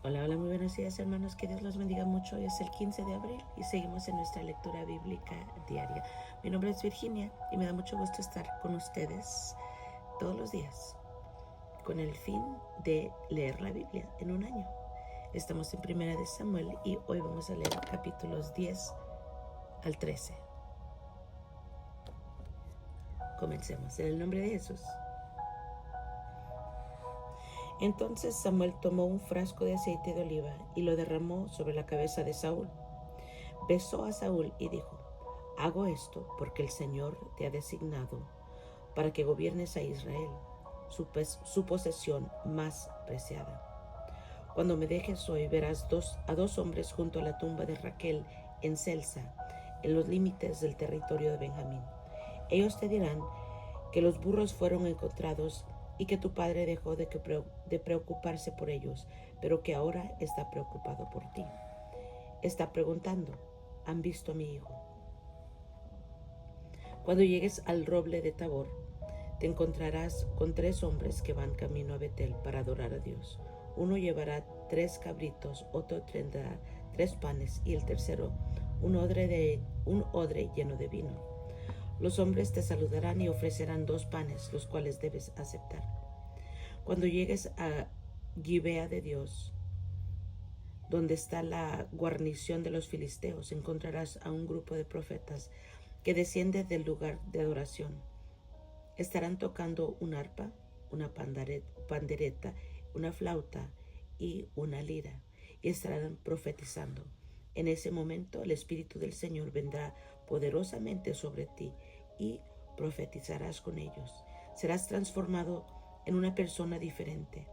Hola, hola, muy buenos días hermanos, que Dios los bendiga mucho. Hoy es el 15 de abril y seguimos en nuestra lectura bíblica diaria. Mi nombre es Virginia y me da mucho gusto estar con ustedes todos los días con el fin de leer la Biblia en un año. Estamos en Primera de Samuel y hoy vamos a leer capítulos 10 al 13. Comencemos en el nombre de Jesús. Entonces Samuel tomó un frasco de aceite de oliva y lo derramó sobre la cabeza de Saúl. Besó a Saúl y dijo: hago esto porque el Señor te ha designado para que gobiernes a Israel, su posesión más preciada. Cuando me dejes hoy verás a dos hombres junto a la tumba de Raquel en Celsa, en los límites del territorio de Benjamín. Ellos te dirán que los burros fueron encontrados y que tu padre dejó de preocuparse por ellos, pero que ahora está preocupado por ti. Está preguntando: ¿han visto a mi hijo? Cuando llegues al roble de Tabor, te encontrarás con 3 hombres que van camino a Betel para adorar a Dios. Uno llevará 3 cabritos, otro tendrá 3 panes y el tercero un odre lleno de vino. Los hombres te saludarán y ofrecerán 2 panes, los cuales debes aceptar. Cuando llegues a Gibea de Dios, donde está la guarnición de los filisteos, encontrarás a un grupo de profetas que desciende del lugar de adoración. Estarán tocando un arpa, una pandereta, una flauta y una lira, y estarán profetizando. En ese momento el Espíritu del Señor vendrá poderosamente sobre ti y profetizarás con ellos. Serás transformado en una persona diferente.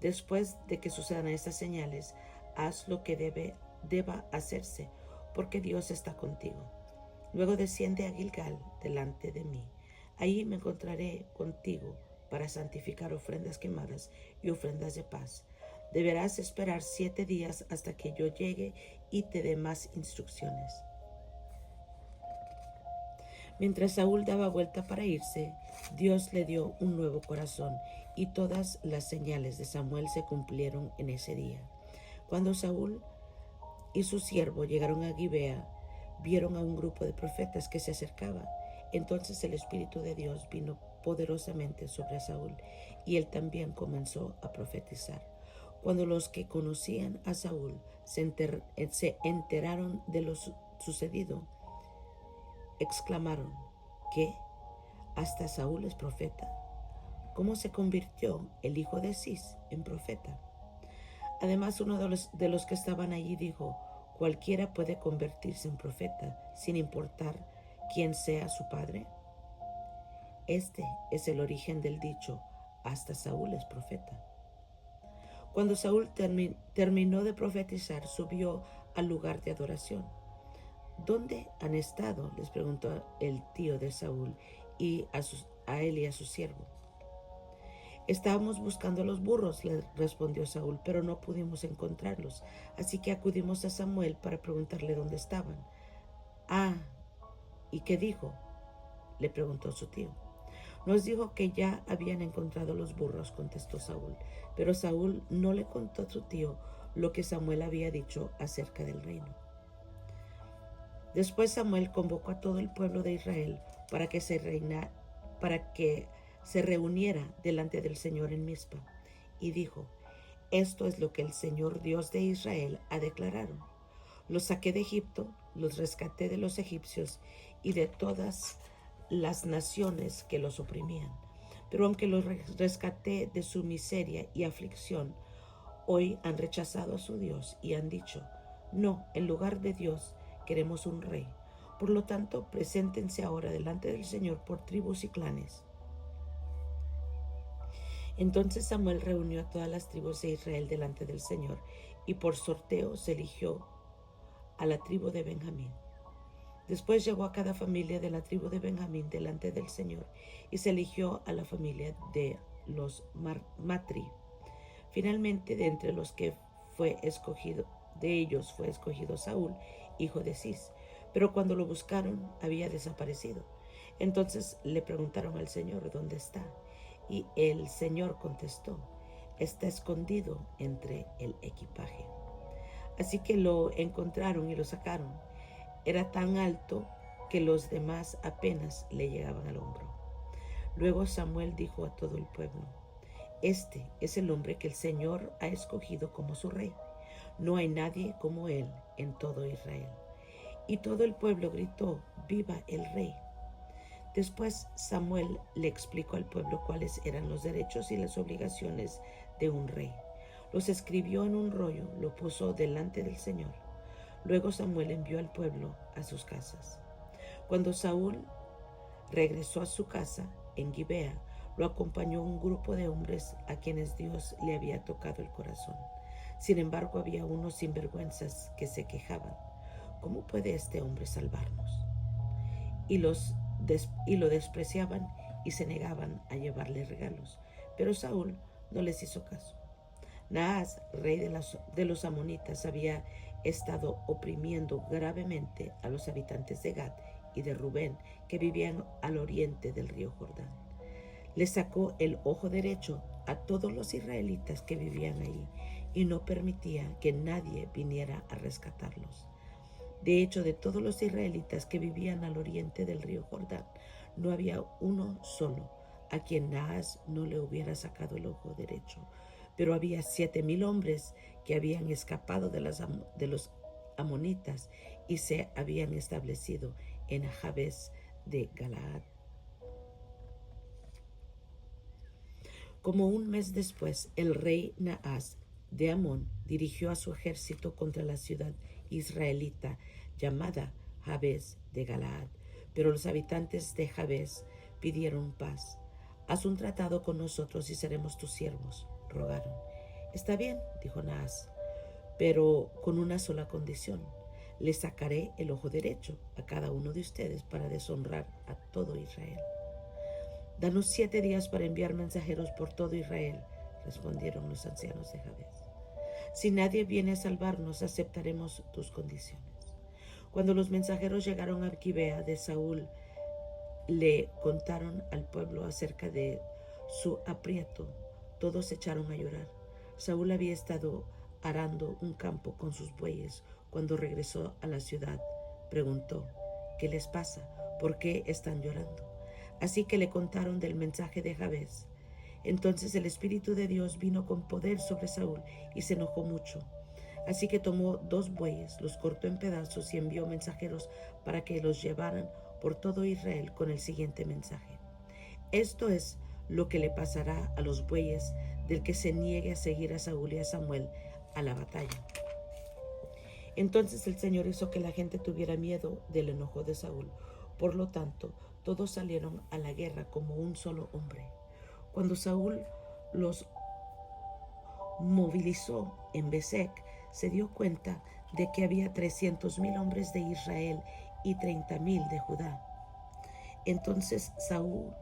Después de que sucedan estas señales, haz lo que deba hacerse, porque Dios está contigo. Luego desciende a Gilgal delante de mí. Allí me encontraré contigo para santificar ofrendas quemadas y ofrendas de paz. Deberás esperar 7 días hasta que yo llegue y te dé más instrucciones. Mientras Saúl daba vuelta para irse, Dios le dio un nuevo corazón y todas las señales de Samuel se cumplieron en ese día. Cuando Saúl y su siervo llegaron a Gibea, vieron a un grupo de profetas que se acercaba. Entonces el Espíritu de Dios vino poderosamente sobre Saúl y él también comenzó a profetizar. Cuando los que conocían a Saúl se enteraron de lo sucedido, exclamaron: ¿qué? ¿Hasta Saúl es profeta? ¿Cómo se convirtió el hijo de Cis en profeta? Además, uno de los que estaban allí dijo: cualquiera puede convertirse en profeta, sin importar quién sea su padre. Este es el origen del dicho: hasta Saúl es profeta. Cuando Saúl terminó de profetizar, subió al lugar de adoración. ¿Dónde han estado?, les preguntó el tío de Saúl y a él y a su siervo. Estábamos buscando los burros, le respondió Saúl, pero no pudimos encontrarlos, así que acudimos a Samuel para preguntarle dónde estaban. Ah, ¿y qué dijo?, le preguntó su tío. Nos dijo que ya habían encontrado los burros, contestó Saúl, pero Saúl no le contó a su tío lo que Samuel había dicho acerca del reino. Después Samuel convocó a todo el pueblo de Israel para que se reuniera delante del Señor en Mizpa, y dijo: esto es lo que el Señor Dios de Israel ha declarado. Los saqué de Egipto, los rescaté de los egipcios y de todas las naciones que los oprimían. Pero aunque los rescaté de su miseria y aflicción, hoy han rechazado a su Dios y han dicho: no, en lugar de Dios queremos un rey. Por lo tanto, preséntense ahora delante del Señor por tribus y clanes. Entonces Samuel reunió a todas las tribus de Israel delante del Señor, y por sorteo se eligió a la tribu de Benjamín. Después llegó a cada familia de la tribu de Benjamín delante del Señor, y se eligió a la familia de los Matri. Finalmente, de entre los que de ellos fue escogido Saúl, hijo de Cis, pero cuando lo buscaron había desaparecido. Entonces le preguntaron al Señor: ¿dónde está? Y el Señor contestó: está escondido entre el equipaje. Así que lo encontraron y lo sacaron. Era tan alto que los demás apenas le llegaban al hombro. Luego Samuel dijo a todo el pueblo: Este es el hombre que el Señor ha escogido como su rey. No hay nadie como él en todo Israel. Y todo el pueblo gritó: ¡Viva el rey! Después Samuel le explicó al pueblo cuáles eran los derechos y las obligaciones de un rey. Los escribió en un rollo, lo puso delante del Señor. Luego Samuel envió al pueblo a sus casas. Cuando Saúl regresó a su casa en Gibea, lo acompañó un grupo de hombres a quienes Dios le había tocado el corazón. Sin embargo, había unos sinvergüenzas que se quejaban: ¿Cómo puede este hombre salvarnos? Y lo despreciaban y se negaban a llevarle regalos. Pero Saúl no les hizo caso. Naas, rey de los amonitas, había estado oprimiendo gravemente a los habitantes de Gad y de Rubén, que vivían al oriente del río Jordán. Le sacó el ojo derecho a todos los israelitas que vivían allí y no permitía que nadie viniera a rescatarlos. De hecho, de todos los israelitas que vivían al oriente del río Jordán, no había uno solo a quien Naas no le hubiera sacado el ojo derecho. Pero había 7,000 hombres que habían escapado de los amonitas y se habían establecido en Jabes de Galaad. Como un mes después, el rey Naas de Amón dirigió a su ejército contra la ciudad israelita llamada Jabes de Galaad. Pero los habitantes de Jabes pidieron paz. Haz un tratado con nosotros y seremos tus siervos, rogaron. Está bien, dijo Naas, pero con una sola condición: le sacaré el ojo derecho a cada uno de ustedes para deshonrar a todo Israel. Danos 7 días para enviar mensajeros por todo Israel, respondieron los ancianos de Jabes. Si nadie viene a salvarnos, aceptaremos tus condiciones. Cuando los mensajeros llegaron a Gibea de Saúl, le contaron al pueblo acerca de su aprieto. Todos se echaron a llorar. Saúl había estado arando un campo con sus bueyes cuando regresó a la ciudad. Preguntó: ¿Qué les pasa? ¿Por qué están llorando? Así que le contaron del mensaje de Jabes. Entonces el Espíritu de Dios vino con poder sobre Saúl y se enojó mucho. Así que tomó 2 bueyes, los cortó en pedazos y envió mensajeros para que los llevaran por todo Israel con el siguiente mensaje: Esto es lo que le pasará a los bueyes del que se niegue a seguir a Saúl y a Samuel a la batalla. Entonces el Señor hizo que la gente tuviera miedo del enojo de Saúl. Por lo tanto, todos salieron a la guerra como un solo hombre. Cuando Saúl los movilizó en Besec, se dio cuenta de que había 300,000 hombres de Israel y 30,000 de Judá. Entonces Saúl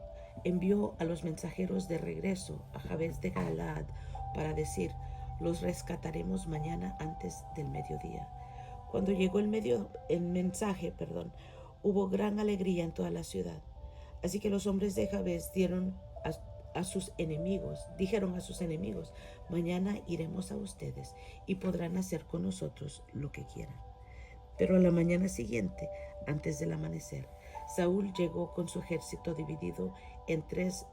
envió a los mensajeros de regreso a Jabes de Galaad para decir: los rescataremos mañana antes del mediodía. Cuando llegó el mensaje, hubo gran alegría en toda la ciudad. Así que los hombres de Jabes dijeron a sus enemigos: mañana iremos a ustedes y podrán hacer con nosotros lo que quieran. Pero a la mañana siguiente, antes del amanecer, Saúl llegó con su ejército dividido en 3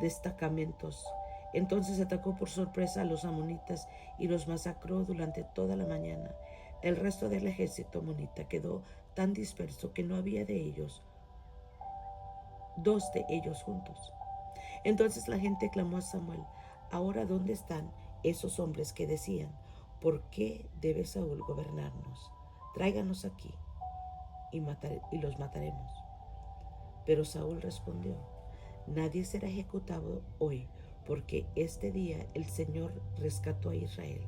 destacamentos. Entonces atacó por sorpresa a los amonitas y los masacró durante toda la mañana. El resto del ejército amonita quedó tan disperso que no había de ellos 2 de ellos juntos. Entonces la gente clamó a Samuel: ahora, ¿dónde están esos hombres que decían: ¿por qué debe Saúl gobernarnos? Tráiganos aquí y los mataremos. Pero Saúl respondió: nadie será ejecutado hoy, porque este día el Señor rescató a Israel.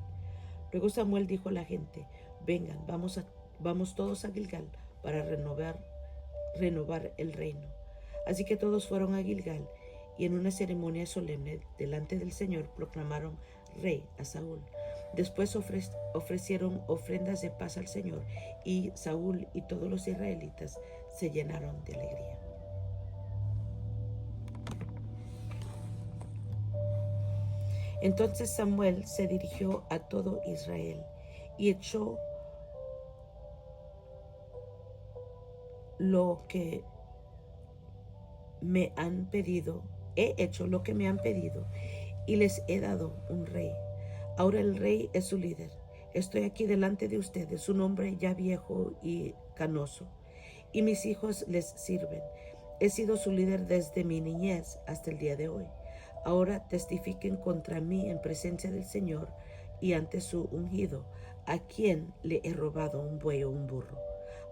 Luego Samuel dijo a la gente: vengan, vamos todos a Gilgal para renovar el reino. Así que todos fueron a Gilgal, y en una ceremonia solemne delante del Señor proclamaron rey a Saúl. Después ofrecieron ofrendas de paz al Señor, y Saúl y todos los israelitas se llenaron de alegría. Entonces Samuel se dirigió a todo Israel y echó lo que me han pedido, he hecho lo que me han pedido y les he dado un rey. Ahora el rey es su líder. Estoy aquí delante de ustedes, un hombre ya viejo y canoso, y mis hijos les sirven. He sido su líder desde mi niñez hasta el día de hoy. Ahora testifiquen contra mí en presencia del Señor y ante su ungido, a quien le he robado un buey o un burro.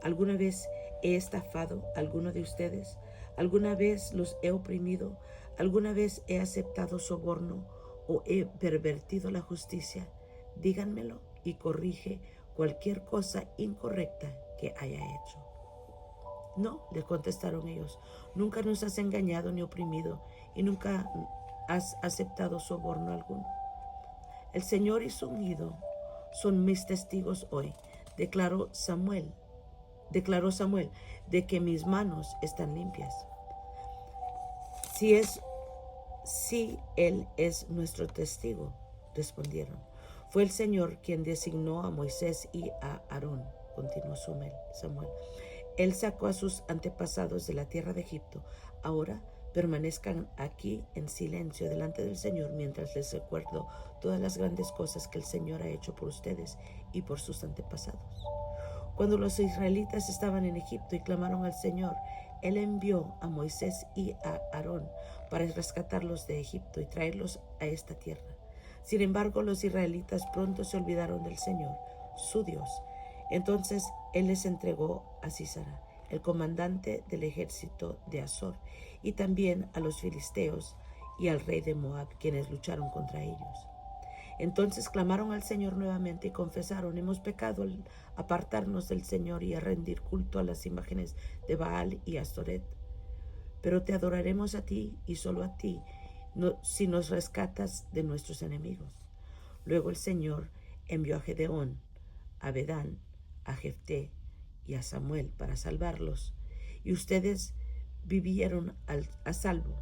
¿Alguna vez he estafado a alguno de ustedes? ¿Alguna vez los he oprimido? ¿Alguna vez he aceptado soborno o he pervertido la justicia? Díganmelo y corrige cualquier cosa incorrecta que haya hecho. No, le contestaron ellos, nunca nos has engañado ni oprimido y nunca has aceptado soborno alguno. El Señor y su ungido son mis testigos hoy, declaró Samuel, de que mis manos están limpias. Si Él es nuestro testigo, respondieron. Fue el Señor quien designó a Moisés y a Aarón, continuó Samuel. Él sacó a sus antepasados de la tierra de Egipto. Ahora permanezcan aquí en silencio delante del Señor mientras les recuerdo todas las grandes cosas que el Señor ha hecho por ustedes y por sus antepasados. Cuando los israelitas estaban en Egipto y clamaron al Señor, Él envió a Moisés y a Aarón para rescatarlos de Egipto y traerlos a esta tierra. Sin embargo, los israelitas pronto se olvidaron del Señor, su Dios. Entonces Él les entregó a Sísara, el comandante del ejército de Azor, y también a los filisteos y al rey de Moab, quienes lucharon contra ellos. Entonces clamaron al Señor nuevamente y confesaron: hemos pecado al apartarnos del Señor y a rendir culto a las imágenes de Baal y Astoret. Pero te adoraremos a ti y solo a ti, si nos rescatas de nuestros enemigos. Luego el Señor envió a Gedeón, a Bedán, a Jefté y a Samuel para salvarlos, y ustedes vivieron a salvo.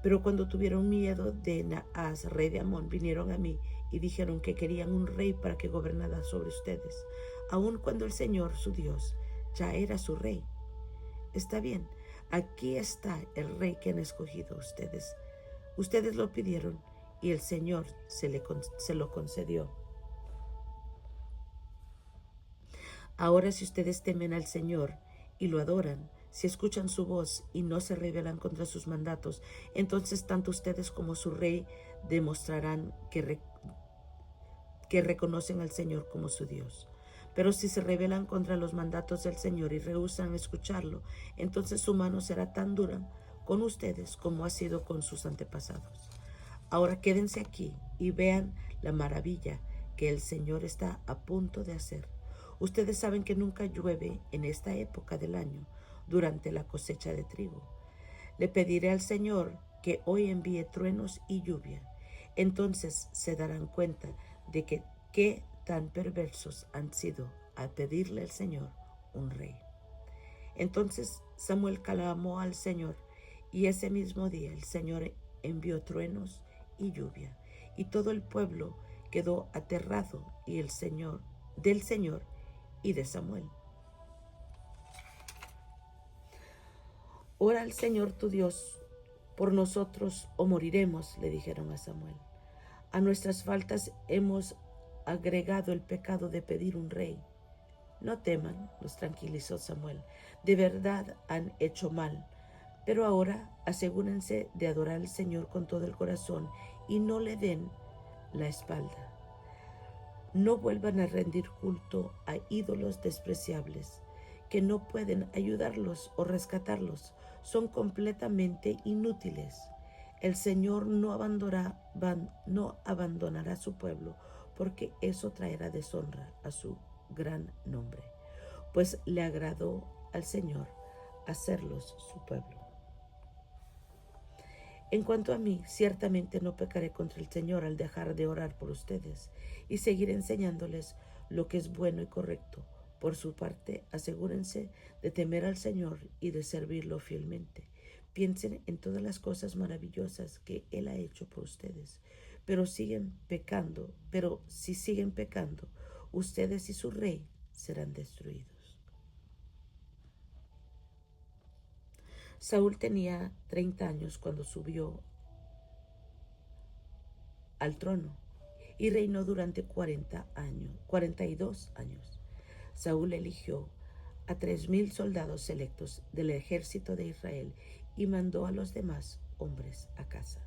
Pero cuando tuvieron miedo de Naas, rey de Amón, vinieron a mí y dijeron que querían un rey para que gobernara sobre ustedes, aun cuando el Señor, su Dios, ya era su rey. Está bien, aquí está el rey que han escogido ustedes. Ustedes lo pidieron y el Señor se lo concedió. Ahora, si ustedes temen al Señor y lo adoran, si escuchan su voz y no se rebelan contra sus mandatos, entonces tanto ustedes como su rey demostrarán que reconocen al Señor como su Dios. Pero si se rebelan contra los mandatos del Señor y rehúsan escucharlo, entonces su mano será tan dura con ustedes como ha sido con sus antepasados. Ahora quédense aquí y vean la maravilla que el Señor está a punto de hacer. Ustedes saben que nunca llueve en esta época del año durante la cosecha de trigo. Le pediré al Señor que hoy envíe truenos y lluvia. Entonces se darán cuenta de que qué tan perversos han sido al pedirle al Señor un rey. Entonces Samuel clamó al Señor, y ese mismo día el Señor envió truenos y lluvia, y todo el pueblo quedó aterrado del Señor y de Samuel. Ora al Señor tu Dios por nosotros o moriremos, le dijeron a Samuel. A nuestras faltas hemos agregado el pecado de pedir un rey. No teman, los tranquilizó Samuel. De verdad han hecho mal, pero ahora asegúrense de adorar al Señor con todo el corazón y no le den la espalda. No vuelvan a rendir culto a ídolos despreciables que no pueden ayudarlos o rescatarlos. Son completamente inútiles. El Señor no abandonará a su pueblo, porque eso traerá deshonra a su gran nombre, pues le agradó al Señor hacerlos su pueblo. En cuanto a mí, ciertamente no pecaré contra el Señor al dejar de orar por ustedes y seguir enseñándoles lo que es bueno y correcto. Por su parte, asegúrense de temer al Señor y de servirlo fielmente. Piensen en todas las cosas maravillosas que Él ha hecho por ustedes. pero si siguen pecando, ustedes y su rey serán destruidos. Saúl tenía 30 años cuando subió al trono y reinó durante 42 años. Saúl eligió a 3,000 soldados selectos del ejército de Israel y mandó a los demás hombres a casa.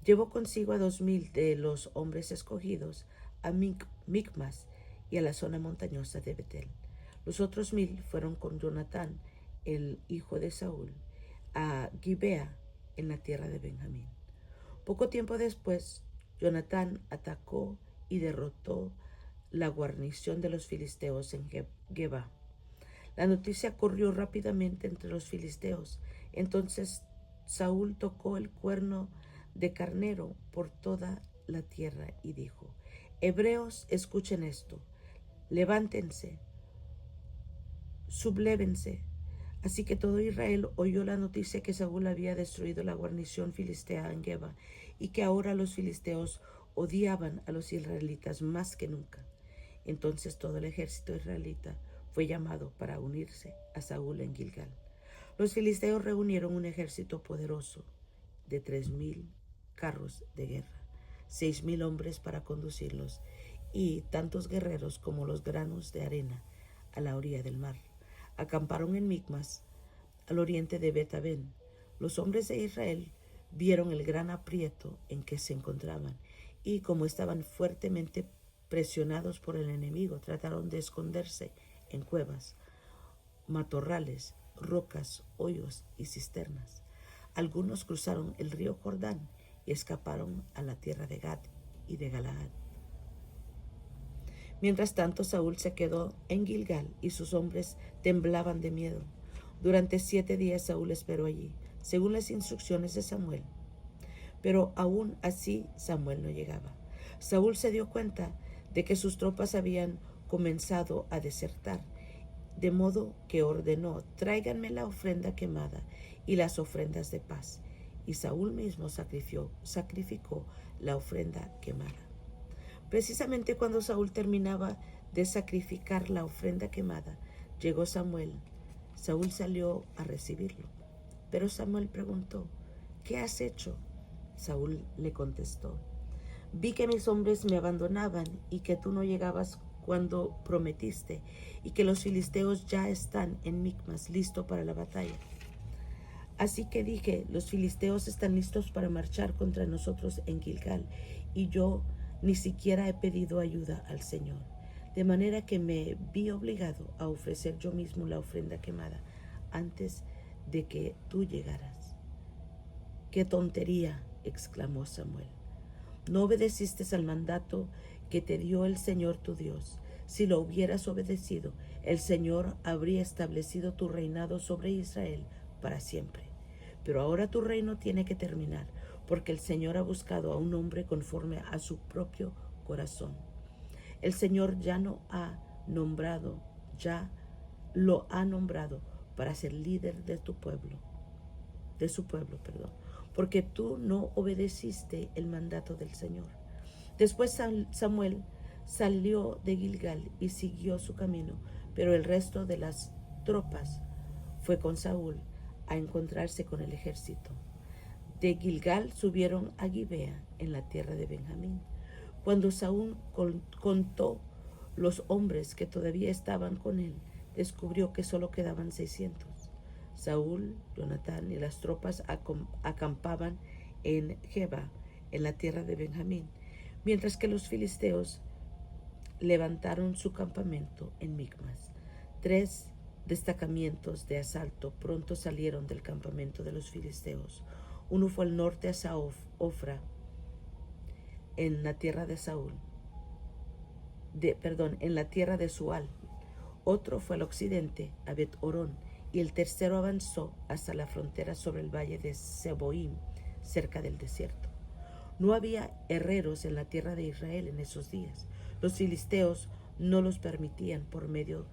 Llevó consigo a 2,000 de los hombres escogidos a Micmas y a la zona montañosa de Betel. Los otros 1,000 fueron con Jonatán, el hijo de Saúl, a Gibea, en la tierra de Benjamín. Poco tiempo después, Jonatán atacó y derrotó la guarnición de los filisteos en Geba. La noticia corrió rápidamente entre los filisteos. Entonces Saúl tocó el cuerno de carnero por toda la tierra y dijo: Hebreos, escuchen esto, levántense, sublévense. Así que todo Israel oyó la noticia que Saúl había destruido la guarnición filistea en Geba y que ahora los filisteos odiaban a los israelitas más que nunca. Entonces todo el ejército israelita fue llamado para unirse a Saúl en Gilgal. Los filisteos reunieron un ejército poderoso de 3,000 carros de guerra, 6,000 hombres para conducirlos y tantos guerreros como los granos de arena a la orilla del mar. Acamparon en Micmas, al oriente de Bet-aven. Los hombres de Israel vieron el gran aprieto en que se encontraban y, como estaban fuertemente presionados por el enemigo, trataron de esconderse en cuevas, matorrales, rocas, hoyos y cisternas. Algunos cruzaron el río Jordán y escaparon a la tierra de Gad y de Galaad. Mientras tanto, Saúl se quedó en Gilgal y sus hombres temblaban de miedo. Durante 7 días Saúl esperó allí, según las instrucciones de Samuel. Pero aún así Samuel no llegaba. Saúl se dio cuenta de que sus tropas habían comenzado a desertar, de modo que ordenó: tráiganme la ofrenda quemada y las ofrendas de paz. Y Saúl mismo sacrificó la ofrenda quemada. Precisamente cuando Saúl terminaba de sacrificar la ofrenda quemada, llegó Samuel. Saúl salió a recibirlo, pero Samuel preguntó: ¿qué has hecho? Saúl le contestó: vi que mis hombres me abandonaban y que tú no llegabas cuando prometiste, y que los filisteos ya están en Micmas, listo para la batalla. Así que dije: los filisteos están listos para marchar contra nosotros en Gilgal, y yo ni siquiera he pedido ayuda al Señor, de manera que me vi obligado a ofrecer yo mismo la ofrenda quemada antes de que tú llegaras. ¡Qué tontería!, exclamó Samuel. No obedeciste al mandato que te dio el Señor tu Dios. Si lo hubieras obedecido, el Señor habría establecido tu reinado sobre Israel para siempre. Pero ahora tu reino tiene que terminar, porque el Señor ha buscado a un hombre conforme a su propio corazón. El Señor ya lo ha nombrado para ser líder de su pueblo, porque tú no obedeciste el mandato del Señor. Después Samuel salió de Gilgal y siguió su camino, pero el resto de las tropas fue con Saúl a encontrarse con el ejército. De Gilgal subieron a Gibea, en la tierra de Benjamín. Cuando Saúl contó los hombres que todavía estaban con él, descubrió que solo quedaban 600. Saúl, Jonatán y las tropas acampaban en Geba, en la tierra de Benjamín, mientras que los filisteos levantaron su campamento en Micmas. 3 destacamentos de asalto pronto salieron del campamento de los filisteos. Uno fue al norte a Ofra, en la tierra de en la tierra de Sual. Otro fue al occidente a Bet-Orón, y el tercero avanzó hasta la frontera sobre el valle de Seboim, cerca del desierto. No había herreros en la tierra de Israel en esos días. Los filisteos no los permitían, por medio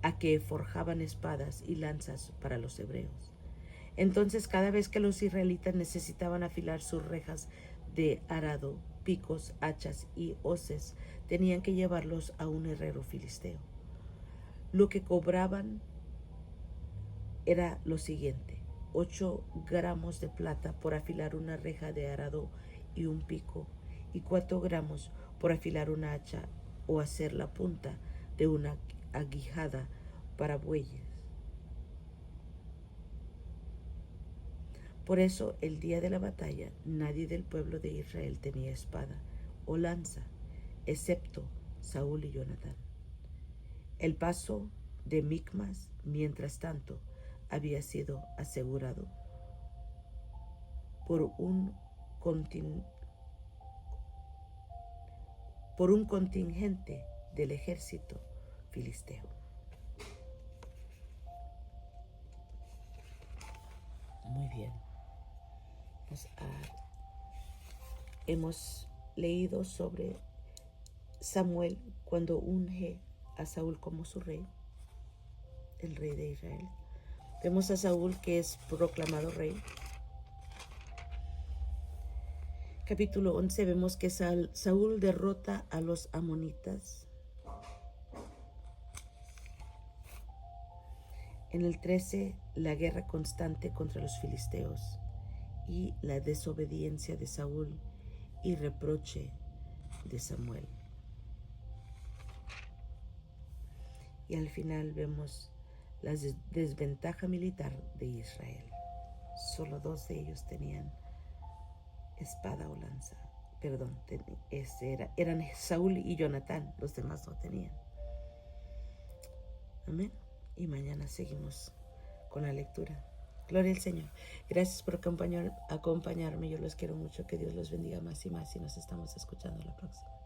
a que forjaban espadas y lanzas para los hebreos. Entonces, cada vez que los israelitas necesitaban afilar sus rejas de arado, picos, hachas y hoces, tenían que llevarlos a un herrero filisteo. Lo que cobraban era lo siguiente: 8 gramos de plata por afilar una reja de arado y un pico, y 4 gramos por afilar una hacha o hacer la punta de una aguijada para bueyes. Por eso, el día de la batalla, nadie del pueblo de Israel tenía espada o lanza, excepto Saúl y Jonatán. El paso de Micmas, mientras tanto, había sido asegurado por un contingente del ejército filisteo. Muy bien. Hemos leído sobre Samuel cuando unge a Saúl como su rey, el rey de Israel. Vemos a Saúl que es proclamado rey. Capítulo 11 vemos que Saúl derrota a los amonitas. En el 13, la guerra constante contra los filisteos y la desobediencia de Saúl y reproche de Samuel. Y al final vemos la desventaja militar de Israel. Solo 2 de ellos tenían espada o lanza. Perdón, eran Saúl y Jonatán, los demás no tenían. Amén. Y mañana seguimos con la lectura. Gloria al Señor. Gracias por acompañarme. Yo los quiero mucho. Que Dios los bendiga más y más y nos estamos escuchando la próxima.